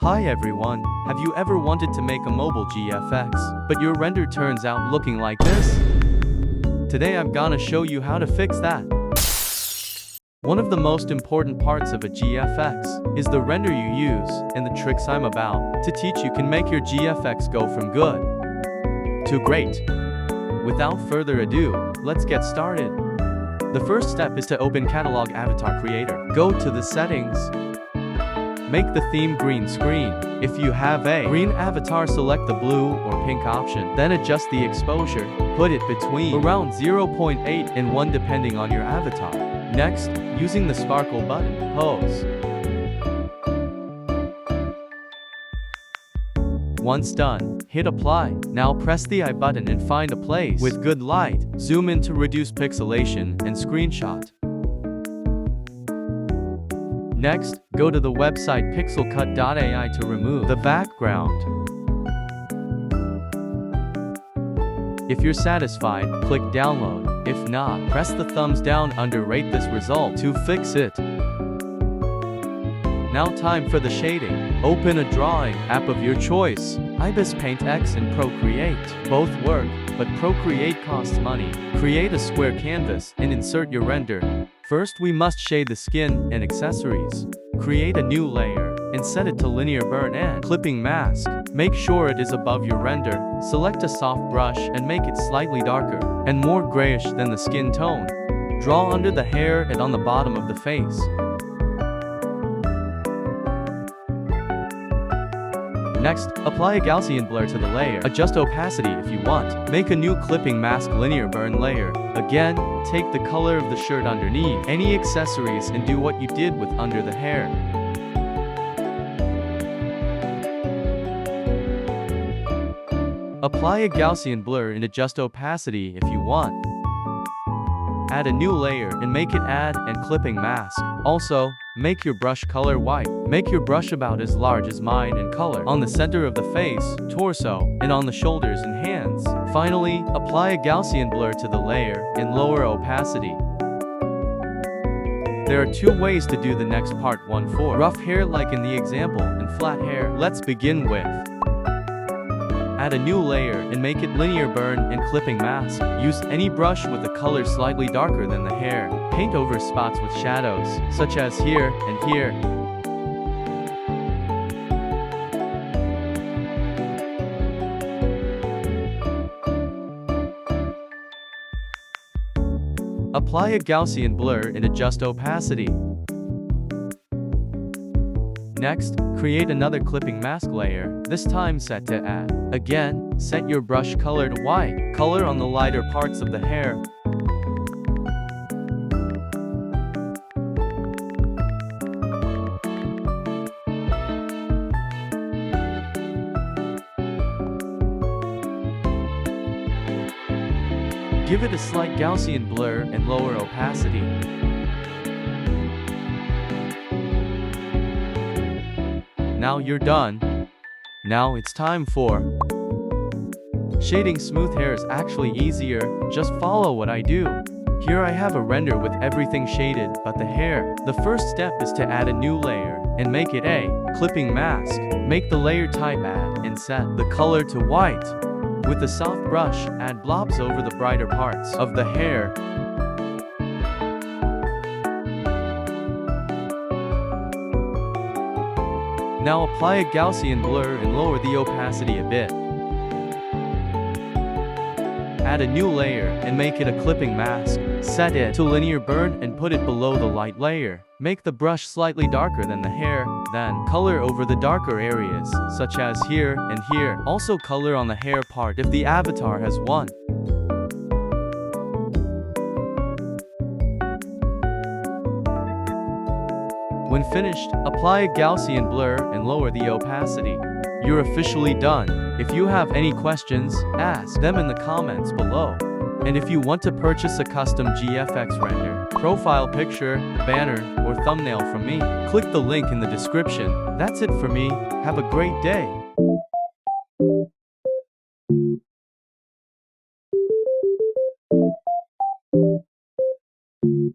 Hi everyone, have you ever wanted to make a mobile GFX, but your render turns out looking like this? Today I'm gonna show you how to fix that. One of the most important parts of a GFX is the render you use, and the tricks I'm about to teach you can make your GFX go from good to great. Without further ado, let's get started. The first step is to open Catalog Avatar Creator. Go to the settings. Make the theme green screen. If you have a green avatar, select the blue or pink option. Then adjust the exposure. Put it between around 0.8 and 1 depending on your avatar. Next, using the sparkle button, pose. Once done, hit apply. Now press the I button and find a place with good light. Zoom in to reduce pixelation and screenshot. Next, go to the website pixelcut.ai to remove the background. If you're satisfied, click download. If not, press the thumbs down under rate this result to fix it. Now time for the shading. Open a drawing app of your choice. Ibis Paint X and Procreate. Both work, but Procreate costs money. Create a square canvas and insert your render. First we must shade the skin and accessories. Create a new layer and set it to linear burn and clipping mask. Make sure it is above your render. Select a soft brush and make it slightly darker and more grayish than the skin tone. Draw under the hair and on the bottom of the face. Next, apply a Gaussian blur to the layer. Adjust opacity if you want. Make a new clipping mask linear burn layer. Again, take the color of the shirt underneath any accessories and do what you did with under the hair. Apply a Gaussian blur and adjust opacity if you want. Add a new layer and make it add and clipping mask. Also, make your brush color white. Make your brush about as large as mine in color on the center of the face, torso, and on the shoulders and hands. Finally, apply a Gaussian blur to the layer and lower opacity. There are two ways to do the next part. One for rough hair like in the example, and flat hair. Let's begin with add a new layer and make it linear burn and clipping mask. Use any brush with a color slightly darker than the hair. Paint over spots with shadows, such as here and here. Apply a Gaussian blur and adjust opacity. Next, create another clipping mask layer, this time set to add. Again, set your brush color to white. Color on the lighter parts of the hair. Give it a slight Gaussian blur and lower opacity. Now you're done. Now it's time for shading. Smooth hair is actually easier, just follow what I do. Here I have a render with everything shaded but the hair. The first step is to add a new layer and make it a clipping mask. Make the layer type add and set the color to white. With a soft brush, add blobs over the brighter parts of the hair. Now apply a Gaussian blur and lower the opacity a bit. Add a new layer and make it a clipping mask. Set it to linear burn and put it below the light layer. Make the brush slightly darker than the hair, then color over the darker areas, such as here and here. Also color on the hair part if the avatar has one. When finished, apply a Gaussian blur and lower the opacity. You're officially done. If you have any questions, ask them in the comments below. And if you want to purchase a custom GFX render, profile picture, banner, or thumbnail from me, click the link in the description. That's it for me. Have a great day.